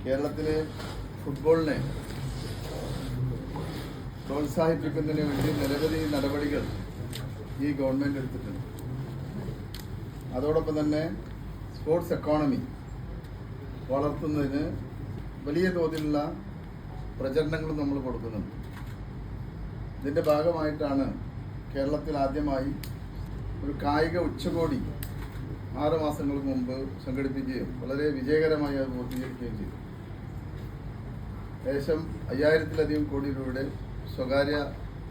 കേരളത്തിലെ ഫുട്ബോളിനെ പ്രോത്സാഹിപ്പിക്കുന്നതിന് വേണ്ടി നിരവധി നടപടികൾ ഈ ഗവൺമെൻറ് എടുത്തിട്ടുണ്ട്. അതോടൊപ്പം തന്നെ സ്പോർട്സ് എക്കോണമി വളർത്തുന്നതിന് വലിയ തോതിലുള്ള പ്രചരണങ്ങളും നമ്മൾ കൊടുക്കുന്നുണ്ട്. ഇതിൻ്റെ ഭാഗമായിട്ടാണ് കേരളത്തിൽ ആദ്യമായി ഒരു കായിക ഉച്ചകോടി 6 മാസങ്ങൾക്ക് മുമ്പ് സംഘടിപ്പിക്കുകയും വളരെ വിജയകരമായി അത് പൂർത്തീകരിക്കുകയും ചെയ്തു. ഏകദേശം 5000-ലധികം കോടി രൂപയുടെ സ്വകാര്യ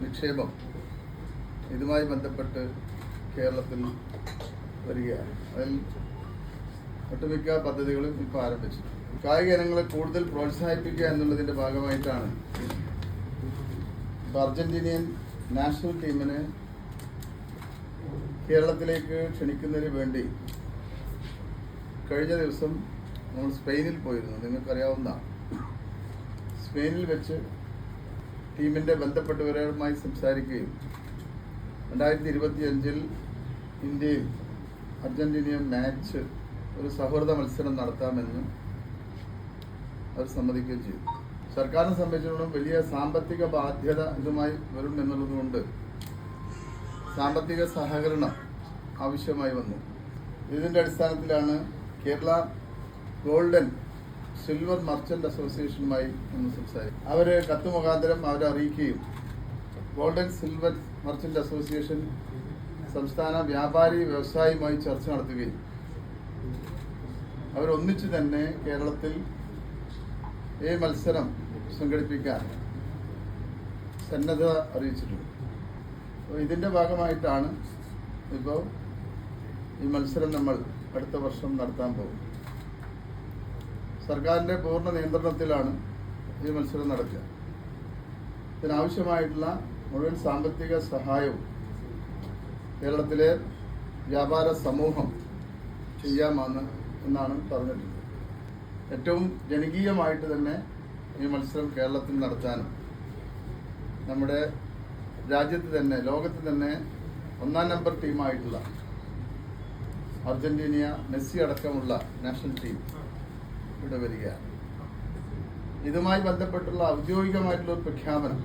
നിക്ഷേപം ഇതുമായി ബന്ധപ്പെട്ട് കേരളത്തിൽ വരികയാണ്. അതിൽ ഒട്ടുമിക്ക പദ്ധതികളും ഇപ്പോൾ ആരംഭിച്ചു. കായിക ഇനങ്ങളെ കൂടുതൽ പ്രോത്സാഹിപ്പിക്കുക എന്നുള്ളതിൻ്റെ ഭാഗമായിട്ടാണ് ഇപ്പോൾ അർജന്റീനിയൻ നാഷണൽ ടീമിനെ കേരളത്തിലേക്ക് ക്ഷണിക്കുന്നതിന് വേണ്ടി കഴിഞ്ഞ ദിവസം നമ്മൾ സ്പെയിനിൽ പോയിരുന്നു. നിങ്ങൾക്കറിയാവുന്നതാണ്. സ്പെയിനിൽ വെച്ച് ടീമിൻ്റെ ബന്ധപ്പെട്ടവരുമായി സംസാരിക്കുകയും 2025 ഇന്ത്യയിൽ അർജന്റീനിയൻ മാച്ച് ഒരു സൗഹൃദ മത്സരം നടത്താമെന്ന് അവർ സമ്മതിക്കുകയും ചെയ്തു. സർക്കാരിനെ സംബന്ധിച്ചിടത്തോളം വലിയ സാമ്പത്തിക ബാധ്യത ഇതുമായി വരും എന്നുള്ളതുകൊണ്ട് സാമ്പത്തിക സഹകരണം ആവശ്യമായി വന്നു. ഇതിൻ്റെ അടിസ്ഥാനത്തിലാണ് കേരള ഗോൾഡൻ സിൽവർ മർച്ചൻ്റ് അസോസിയേഷനുമായി ഒന്ന് സംസാരിക്കും. അവർ കത്ത് മുഖാന്തരം അവരെ അറിയിക്കുകയും ഗോൾഡൻ സിൽവർ മർച്ചൻ്റ് അസോസിയേഷൻ സംസ്ഥാന വ്യാപാരി വ്യവസായിയുമായി ചർച്ച നടത്തുകയും അവരൊന്നിച്ച് തന്നെ കേരളത്തിൽ ഈ മത്സരം സംഘടിപ്പിക്കാൻ സന്നദ്ധ അറിയിച്ചിട്ടുണ്ട്. അപ്പോൾ ഇതിൻ്റെ ഭാഗമായിട്ടാണ് ഇപ്പോൾ ഈ മത്സരം നമ്മൾ അടുത്ത വർഷം നടത്താൻ പോകും. സർക്കാരിൻ്റെ പൂർണ്ണ നിയന്ത്രണത്തിലാണ് ഈ മത്സരം നടക്കുക. ഇതിനാവശ്യമായിട്ടുള്ള മുഴുവൻ സാമ്പത്തിക സഹായവും കേരളത്തിലെ വ്യാപാര സമൂഹം എന്നാണ് പറഞ്ഞിട്ടുള്ളത്. ഏറ്റവും ജനകീയമായിട്ട് തന്നെ ഈ മത്സരം കേരളത്തിൽ നടത്താനും നമ്മുടെ രാജ്യത്ത് തന്നെ ലോകത്ത് തന്നെ 1-ാം നമ്പർ ടീമായിട്ടുള്ള അർജന്റീന മെസ്സി അടക്കമുള്ള നാഷണൽ ടീം ഇവിടെ വരികയാണ്. ഇതുമായി ബന്ധപ്പെട്ടുള്ള ഔദ്യോഗികമായിട്ടുള്ള ഒരു പ്രഖ്യാപനം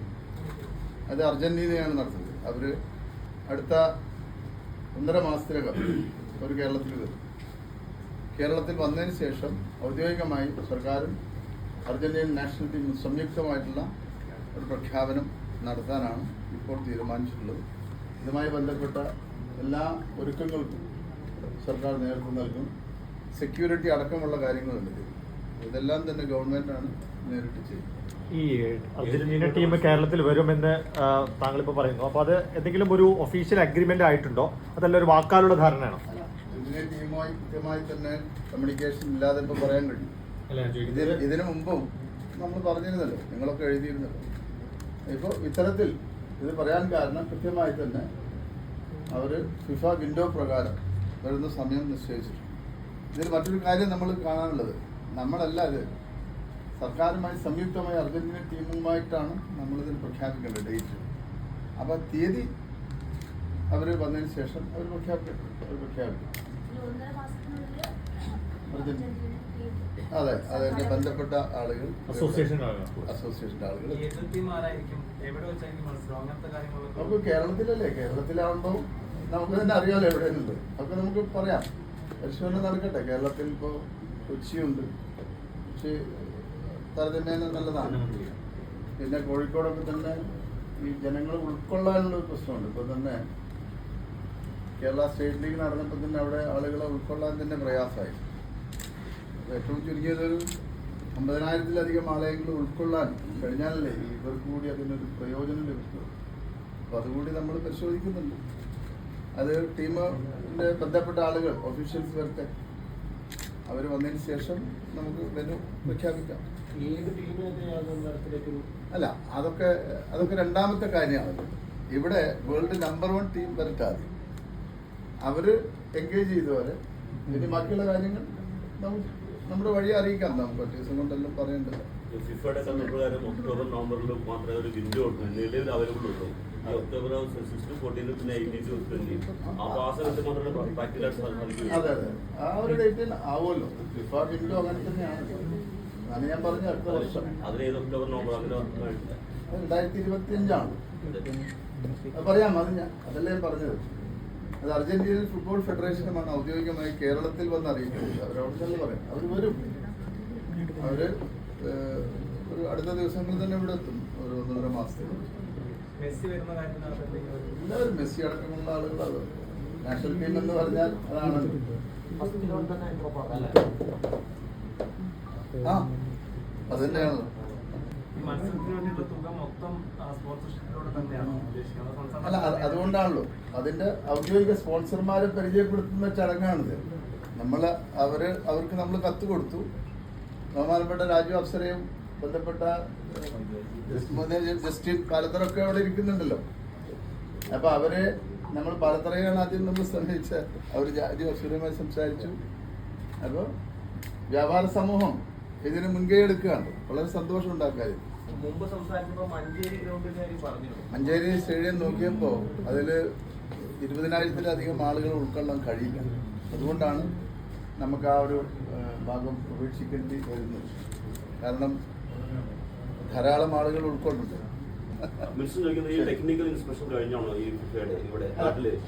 അത് അർജന്റീനയാണ് നടത്തുന്നത്. അവർ അടുത്ത 1.5 മാസത്തിനകം ഒരു കേരളത്തിൽ വരും. കേരളത്തിൽ വന്നതിന് ശേഷം ഔദ്യോഗികമായി സർക്കാരും അർജന്റീനൻ നാഷണൽ ടീമും സംയുക്തമായിട്ടുള്ള ഒരു പ്രഖ്യാപനം നടത്താനാണ് ഇപ്പോൾ തീരുമാനിച്ചിട്ടുള്ളത്. ഇതുമായി ബന്ധപ്പെട്ട എല്ലാ ഒരുക്കങ്ങൾക്കും സർക്കാർ നേതൃത്വം നൽകും. സെക്യൂരിറ്റി അടക്കമുള്ള കാര്യങ്ങളുണ്ട്. ഇതെല്ലാം തന്നെ ഗവൺമെന്റാണ് നേരിട്ട് ചെയ്യുന്നത്. ഈ അർജന്റീന ടീം കേരളത്തിൽ വരുമെന്ന് താങ്കളിപ്പോൾ പറയുന്നു. അപ്പോൾ അത് എന്തെങ്കിലും ഒരു ഒഫീഷ്യൽ അഗ്രിമെന്റ് ആയിട്ടുണ്ടോ, അതല്ല ഒരു വാക്കാലുള്ള ധാരണയാണോ? അർജന്റീന ടീമുമായി കൃത്യമായി തന്നെ കമ്മ്യൂണിക്കേഷൻ ഇല്ലാതെ ഇപ്പോൾ പറയാൻ കഴിയും. ഇതിനു മുമ്പും നമ്മൾ പറഞ്ഞിരുന്നല്ലോ, നിങ്ങളൊക്കെ എഴുതിയിരുന്നല്ലോ. ഇപ്പോൾ ഇത്തരത്തിൽ ഇത് പറയാൻ കാരണം കൃത്യമായി തന്നെ അവർ ഫിഫ വിൻഡോ പ്രകാരം വരുന്ന സമയം നിശ്ചയിച്ചിട്ടുണ്ട്. ഇതിൽ മറ്റൊരു കാര്യം നമ്മൾ കാണാനുള്ളത്, നമ്മളല്ല ഇത് സർക്കാരുമായി സംയുക്തമായി അർജന്റീന ടീമുമായിട്ടാണ് നമ്മളിതിൽ പ്രഖ്യാപിക്കേണ്ടത് ഡേറ്റ്. അപ്പോൾ തീയതി അവർ വന്നതിന് ശേഷം അവർ പ്രഖ്യാപിക്കും. അതെ, അതിന്റെ ബന്ധപ്പെട്ട ആളുകൾ, അസോസിയേഷൻ്റെ ആളുകൾ. നമുക്ക് കേരളത്തിലല്ലേ, കേരളത്തിലാവുമ്പോൾ നമുക്ക് തന്നെ അറിയാമല്ലോ എവിടെയുണ്ട്. അതൊക്കെ നമുക്ക് പറയാം. പരിശോധന നടക്കട്ടെ. കേരളത്തിൽ ഇപ്പോൾ കൊച്ചിയുണ്ട്. കൊച്ചി താരതമ്യേന നല്ലതാണ്. പിന്നെ കോഴിക്കോടൊക്കെ തന്നെ ഈ ജനങ്ങൾ ഉൾക്കൊള്ളാനുള്ള ഒരു പ്രശ്നമുണ്ട്. ഇപ്പോൾ തന്നെ കേരള സ്റ്റേറ്റ് ലീഗ് നടന്നപ്പോൾ തന്നെ അവിടെ ആളുകളെ ഉൾക്കൊള്ളാൻ തന്നെ പ്രയാസമായി. ഏറ്റവും ചുരുങ്ങിയതൊരു 50,000-ലധികം ആളെങ്കിലും ഉൾക്കൊള്ളാൻ കഴിഞ്ഞാലല്ലേ ഇവർക്ക് കൂടി അതിനൊരു പ്രയോജനം ലഭിക്കും. അപ്പോൾ അതുകൂടി നമ്മൾ പരിശോധിക്കുന്നുണ്ട്. അത് ടീമിൻ്റെ ബന്ധപ്പെട്ട ആളുകൾ, ഒഫീഷ്യൽസ് വരട്ടെ. അവർ വന്നതിന് ശേഷം നമുക്ക് വെനു പ്രഖ്യാപിക്കാം. അല്ല, അതൊക്കെ രണ്ടാമത്തെ കാര്യമാണ്. ഇവിടെ വേൾഡ് നമ്പർ 1 ടീം വരട്ടാതെ അവർ എൻഗേജ് ചെയ്തവരെ ഇനി ബാക്കിയുള്ള കാര്യങ്ങൾ നമ്മുടെ വഴി അറിയിക്കാം. നമുക്ക് ഒറ്റ ദിവസം കൊണ്ടെല്ലാം പറയേണ്ടത്. ഫിഫയുടെ സമയപ്രകാരം ഒക്ടോബർ നവംബറിൽ മാത്രമേ ഒരു വിൻഡോ ഉള്ളൂ, നിലവിൽ അവൈലബിൾ ഉള്ളൂ. ഈ ഒക്ടോബർ 6 14 പിന്നെ 18 അപ്പോൾ ആ സമയത്ത് മാത്രമേ പ്രാക്ടിക്കലായിട്ട് സാധിക്കും. അതെ, ആ ഒരു ഡേറ്റിൽ ആവുമല്ലോ. ഫിഫ വിൻഡോ അങ്ങനെ തന്നെയാണ്. അതാണ് ഞാൻ പറഞ്ഞ അടുത്ത വർഷം അതിന് ഏത് ഒക്ടോബർ നവംബർ അങ്ങനെ 2025 അത് പറയാം. അതല്ലേ ഞാൻ പറഞ്ഞത്. അത് അർജന്റീനൻ ഫുട്ബോൾ ഫെഡറേഷനുമാണ് ഔദ്യോഗികമായി കേരളത്തിൽ വന്ന് അറിയിക്കുന്നത്. അവരോട് തന്നെ പറയാം, അവർ വരും. അവര് ഒരു അടുത്ത ദിവസങ്ങളിൽ തന്നെ ഇവിടെ എത്തും, ഒരു 1.5 മാസത്തിൽ. എല്ലാവരും മെസ്സി അടക്കമുള്ള ആളുകൾ അത് നാഷണൽ ടീം എന്ന് പറഞ്ഞാൽ അതാണ്. ആ അത് തന്നെയാണല്ലോ. അല്ല, അതുകൊണ്ടാണല്ലോ അതിന്റെ ഔദ്യോഗിക സ്പോൺസർമാരെ പരിചയപ്പെടുത്തുന്ന ചടങ്ങാണിത്. അവർക്ക് നമ്മൾ കത്ത് കൊടുത്തു. ബഹുമാനപ്പെട്ട രാജു അപ്സരയും ബന്ധപ്പെട്ട ജസ്റ്റിൻ പാലത്തറൊക്കെ അവിടെ ഇരിക്കുന്നുണ്ടല്ലോ. അപ്പൊ അവരെ നമ്മൾ പാലത്തറയാണ് ആദ്യം നമ്മൾ സമീപിച്ച. അവർ രാജു അപ്സരയുമായി സംസാരിച്ചു. അപ്പോൾ വ്യാപാര സമൂഹം ഇതിന് മുൻകൈ എടുക്കുകയാണ്. വളരെ സന്തോഷം ഉണ്ടാക്കാതെ. മുമ്പ് സംസാരിച്ചപ്പോൾ മഞ്ചേരി സ്റ്റേഡിയം നോക്കിയപ്പോൾ അതിൽ 20,000-ത്തിലധികം ആളുകൾ ഉൾക്കൊള്ളാൻ കഴിയില്ല. അതുകൊണ്ടാണ് നമുക്ക് ആ ഒരു ഭാഗം ഉപേക്ഷിക്കേണ്ടി വരുന്നത്. കാരണം ധാരാളം ആളുകൾ ഉൾക്കൊള്ളുന്നുണ്ട്.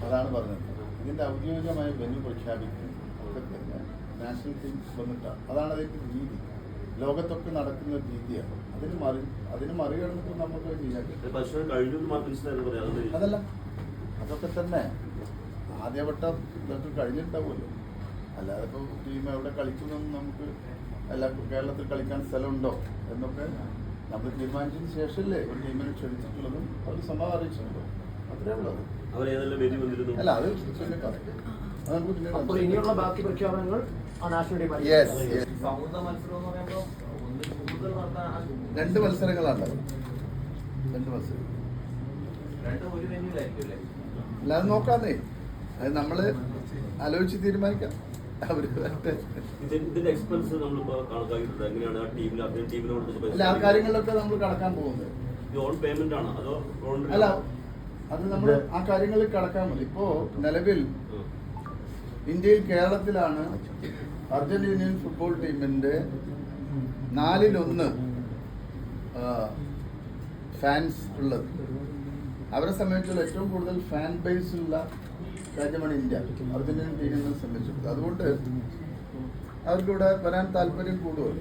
അതാണ് പറഞ്ഞത്. ഇതിന്റെ ഔദ്യോഗികമായ വെന്യൂ പ്രഖ്യാപിക്കും ഒക്കെ തന്നെ നാഷണൽ ടീം വന്നിട്ടാണ്. അതാണ് അതിന്റെ രീതി. ലോകത്തൊക്കെ നടക്കുന്ന രീതിയാണ്. അതിന് മറികടന്നിട്ട് നമുക്ക് ചെയ്യാൻ പറ്റും. അതല്ല, അതൊക്കെ തന്നെ ആദ്യവട്ടം ഇതൊക്കെ കഴിഞ്ഞിട്ടുണ്ടാവുമല്ലോ. അല്ലാതെ ഇപ്പോൾ ടീം എവിടെ കളിക്കുന്നൊന്നും നമുക്ക് കേരളത്തിൽ കളിക്കാൻ സ്ഥലമുണ്ടോ എന്നൊക്കെ നമ്മൾ തീരുമാനിച്ചതിന് ശേഷമല്ലേ ഒരു ടീമിനെ ക്ഷണിച്ചിട്ടുള്ളതും അവർ സമ്മതം അറിയിച്ചിട്ടുണ്ടോ? അത്രേ ഉള്ളത്. അല്ല, അത് പിന്നെ പറയാം. അത് നമുക്ക് ഇനിയുള്ള ബാക്കി പ്രഖ്യാപനങ്ങൾ രണ്ട് മത്സരങ്ങളാണ്. അല്ലാതെ നോക്കാന്നേ, അത് നമ്മള് ആലോചിച്ച് തീരുമാനിക്കാം. അല്ല, ആ കാര്യങ്ങളിലൊക്കെ നമ്മൾ കടക്കാൻ പോകുന്നത്. അല്ല, അത് നമ്മൾ ആ കാര്യങ്ങളിൽ കടക്കാൻ മതി. ഇപ്പോ നിലവിൽ ഇന്ത്യയിൽ കേരളത്തിലാണ് അർജന്റീനിയൻ ഫുട്ബോൾ ടീമിന്റെ 4/1 ഫാൻസ് ഉള്ളത്. അവരെ സംബന്ധിച്ചുള്ള ഏറ്റവും കൂടുതൽ ഫാൻ ബേസ് ഉള്ള രാജ്യമാണ് ഇന്ത്യ, അർജന്റീനൻ ടീമിനെ സംബന്ധിച്ചിടത്തോളം. അതുകൊണ്ട് അവർക്കിവിടെ വരാൻ താല്പര്യം കൂടുതൽ.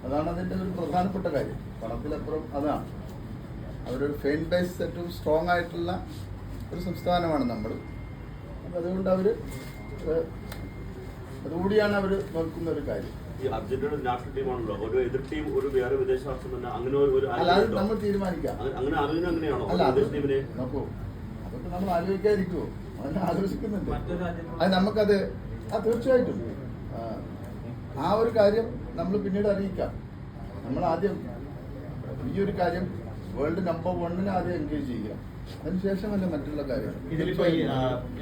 അതാണ് അതിൻ്റെ ഒരു പ്രധാനപ്പെട്ട കാര്യം. പണത്തിലപ്പുറം അതാണ്. അവരൊരു ഫാൻ ബേസ് ഏറ്റവും സ്ട്രോങ് ആയിട്ടുള്ള ഒരു സംസ്ഥാനമാണ് നമ്മൾ. അതുകൊണ്ട് അതുകൂടിയാണ് അവർ നോക്കുന്ന ഒരു കാര്യം. അല്ലാതെ നമ്മൾ തീരുമാനിക്കാം. അല്ല, നോക്കൂ, അതൊക്കെ നമ്മൾ ആലോചിക്കാതിരിക്കുമോ? അതിനെ ആലോചിക്കുന്നുണ്ട്. അത് നമുക്കത് തീർച്ചയായിട്ടും ആ ഒരു കാര്യം നമ്മൾ പിന്നീട് അറിയിക്കാം. നമ്മൾ ആദ്യം ഈ ഒരു കാര്യം വേൾഡ് നമ്പർ 1 ആദ്യം എൻഗേജ് ചെയ്യുക. അതിനുശേഷമല്ല മറ്റുള്ള കാര്യം. ഇതിലിപ്പോ ഈ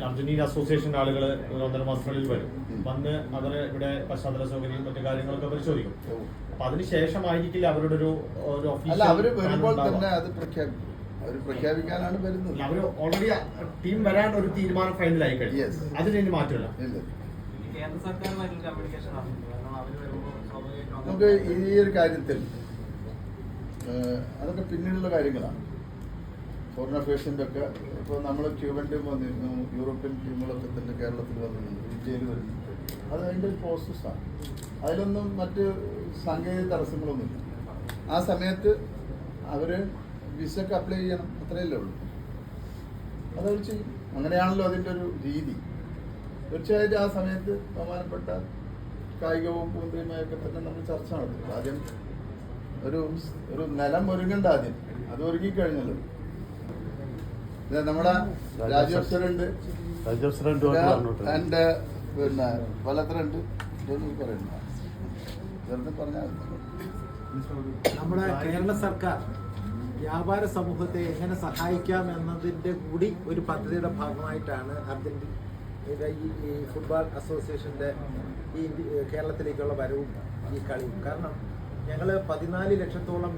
അർജന്റീന അസോസിയേഷൻ ആളുകൾ 1.5 മാസത്തിനുള്ളിൽ വരും. വന്ന് അവര് ഇവിടെ പശ്ചാത്തല സൗകര്യം മറ്റു കാര്യങ്ങളൊക്കെ പരിശോധിക്കും. അപ്പൊ അതിനുശേഷമായിരിക്കില്ല അവരുടെ ഒരു അല്ല, അവര് വരുമ്പോൾ തന്നെ അത് പ്രഖ്യാപിക്കാനാണ് വരുന്നത്. അവര് ഓൾറെഡി ടീം വരാൻ ഒരു തീരുമാനം ഫൈനലായി കഴിഞ്ഞു. അതിന് മാറ്റമില്ല. നമുക്ക് ഈ ഒരു കാര്യത്തിൽ അതൊക്കെ പിന്നീടുള്ള കാര്യങ്ങളാണ്. ഫോറിൻ അഫയേഴ്സിൻ്റെ ഒക്കെ ഇപ്പോൾ നമ്മൾ ക്യൂബൻ ടീം വന്നിരുന്നു, യൂറോപ്യൻ ടീമുകളൊക്കെ തന്നെ കേരളത്തിൽ വന്നിരുന്നു, ഇന്ത്യയിൽ വരുന്നുണ്ട്. അത് അതിൻ്റെ ഒരു പ്രോസസ്സാണ്. അതിലൊന്നും മറ്റ് സാങ്കേതിക തടസ്സങ്ങളൊന്നുമില്ല. ആ സമയത്ത് അവർ വിസക്ക് അപ്ലൈ ചെയ്യണം, അത്രയല്ലേ ഉള്ളൂ. അതവർ ചെയ്യും. അങ്ങനെയാണല്ലോ അതിൻ്റെ ഒരു രീതി. തീർച്ചയായിട്ടും ആ സമയത്ത് ബഹുമാനപ്പെട്ട കായിക വകുപ്പ് മന്ത്രിയുമായൊക്കെ തന്നെ നമ്മൾ ചർച്ച നടത്തും. ആദ്യം ഒരു നിലം ഒരുങ്ങണ്ട. ആദ്യം അത് ഒരുങ്ങിക്കഴിഞ്ഞല്ലോ. നമ്മുടെ രാജു അഫ്സറുണ്ട്, ആൻഡ് പിന്നെ വലത്തറുണ്ട്. ഇതൊന്നും പറയുന്നു, വെറുതെ പറഞ്ഞാൽ നമ്മുടെ കേരള സർക്കാർ വ്യാപാര സമൂഹത്തെ എങ്ങനെ സഹായിക്കാം എന്നതിൻ്റെ കൂടി ഒരു പദ്ധതിയുടെ ഭാഗമായിട്ടാണ് ഈ ഫുട്ബോൾ അസോസിയേഷൻ്റെ ഈ കേരളത്തിലേക്കുള്ള വരവും ഈ കളിയും. കാരണം ഞങ്ങൾ 14 ലക്ഷത്തോളം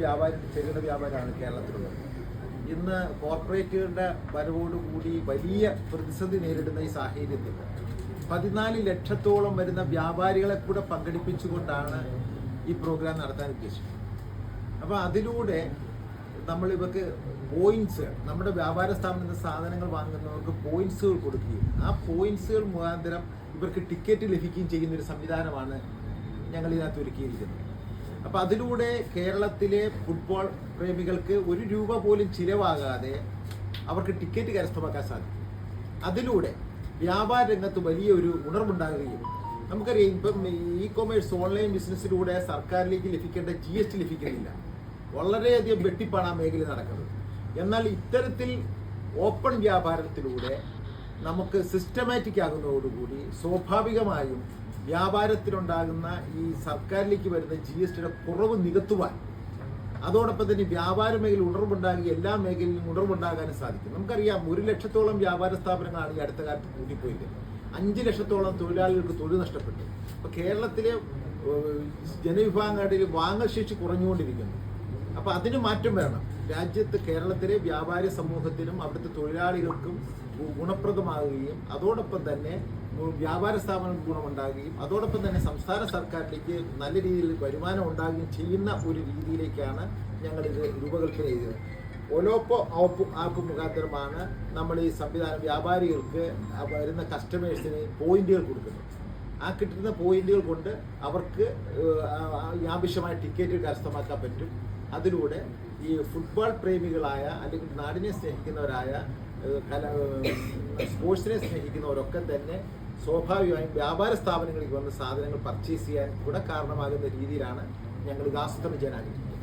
ചെറുകിട വ്യാപാരമാണ് കേരളത്തിലുള്ളത്. ഇന്ന് കോർപ്പറേറ്റുകളുടെ വരവോടുകൂടി വലിയ പ്രതിസന്ധി നേരിടുന്ന ഈ സാഹചര്യത്തിൽ 14 ലക്ഷത്തോളം വരുന്ന വ്യാപാരികളെ കൂടെ പങ്കെടുപ്പിച്ചുകൊണ്ടാണ് ഈ പ്രോഗ്രാം നടത്താൻ ഉദ്ദേശിക്കുന്നത്. അപ്പോൾ അതിലൂടെ നമ്മൾ ഇവർക്ക് പോയിന്റ്സ്, നമ്മുടെ വ്യാപാര സ്ഥാപനത്തിൽ സാധനങ്ങൾ വാങ്ങുന്നവർക്ക് പോയിന്റ്സുകൾ കൊടുക്കുകയും ആ പോയിന്റ്സുകൾ മുഖാന്തരം ഇവർക്ക് ടിക്കറ്റ് ലഭിക്കുകയും ചെയ്യുന്ന ഒരു സംവിധാനമാണ് ഞങ്ങൾ ഇതിനകത്ത് ഒരുക്കിയിരിക്കുന്നത്. അപ്പോൾ അതിലൂടെ കേരളത്തിലെ ഫുട്ബോൾ പ്രേമികൾക്ക് 1 രൂപ പോലും ചിലവാകാതെ അവർക്ക് ടിക്കറ്റ് കരസ്ഥമാക്കാൻ സാധിക്കും. അതിലൂടെ വ്യാപാര രംഗത്ത് വലിയൊരു ഉണർവുണ്ടാകുകയും, നമുക്കറിയാം ഇപ്പം ഇ കൊമേഴ്സ് ഓൺലൈൻ ബിസിനസ്സിലൂടെ സർക്കാരിലേക്ക് ലഭിക്കേണ്ട GST ലഭിക്കുന്നില്ല. വളരെയധികം വെട്ടിപ്പാണ് ആ മേഖല നടക്കുന്നത്. എന്നാൽ ഇത്തരത്തിൽ ഓപ്പൺ വ്യാപാരത്തിലൂടെ നമുക്ക് സിസ്റ്റമാറ്റിക് ആകുന്നതോടുകൂടി സ്വാഭാവികമായും വ്യാപാരത്തിലുണ്ടാകുന്ന ഈ സർക്കാരിലേക്ക് വരുന്ന GSTയുടെ കുറവ് നികത്തുവാൻ, അതോടൊപ്പം തന്നെ വ്യാപാര മേഖല ഉണർവുണ്ടാകുക, എല്ലാ മേഖലയിലും ഉണർവുണ്ടാകാനും സാധിക്കും. നമുക്കറിയാം 1 ലക്ഷത്തോളം വ്യാപാര സ്ഥാപനങ്ങളാണ് ഈ അടുത്ത കാലത്ത് കൂട്ടിപ്പോയിരിക്കുന്നത്. 5 ലക്ഷത്തോളം തൊഴിലാളികൾക്ക് തൊഴിൽ നഷ്ടപ്പെട്ടു. അപ്പോൾ കേരളത്തിലെ ജനവിഭാഗങ്ങളുടെ വാങ്ങൽ ശേഷി കുറഞ്ഞുകൊണ്ടിരിക്കുന്നു. അപ്പോൾ അതിന് മാറ്റം വരണം. രാജ്യത്ത് കേരളത്തിലെ വ്യാപാരി സമൂഹത്തിനും അവിടുത്തെ തൊഴിലാളികൾക്കും ഗുണപ്രദമാകുകയും അതോടൊപ്പം തന്നെ വ്യാപാര സ്ഥാപനങ്ങൾക്ക് ഗുണമുണ്ടാകുകയും അതോടൊപ്പം തന്നെ സംസ്ഥാന സർക്കാരിലേക്ക് നല്ല രീതിയിൽ വരുമാനം ഉണ്ടാകുകയും ചെയ്യുന്ന ഒരു രീതിയിലേക്കാണ് ഞങ്ങളിത് രൂപകൽപ്പന ചെയ്തത്. ഒലോപ്പോ ആപ്പ് മുഖാന്തരമാണ് നമ്മൾ ഈ സംവിധാനം വ്യാപാരികൾക്ക് വരുന്ന കസ്റ്റമേഴ്സിന് പോയിന്റുകൾ കൊടുക്കുന്നത്. ആ കിട്ടുന്ന പോയിന്റുകൾ കൊണ്ട് അവർക്ക് ആവശ്യമായ ടിക്കറ്റ് കരസ്ഥമാക്കാൻ പറ്റും. അതിലൂടെ ഈ ഫുട്ബോൾ പ്രേമികളായ അല്ലെങ്കിൽ നാടിനെ സ്നേഹിക്കുന്നവരായ സ്പോർട്സിനെ സ്നേഹിക്കുന്നവരൊക്കെ തന്നെ സ്വാഭാവികമായും വ്യാപാര സ്ഥാപനങ്ങളിലേക്ക് വന്ന് സാധനങ്ങൾ പർച്ചേസ് ചെയ്യാൻ കൂടെ കാരണമാകുന്ന രീതിയിലാണ് ഞങ്ങൾ ഇത് ആസൂത്രണം ചെയ്യാൻ ആഗ്രഹിക്കുന്നത്.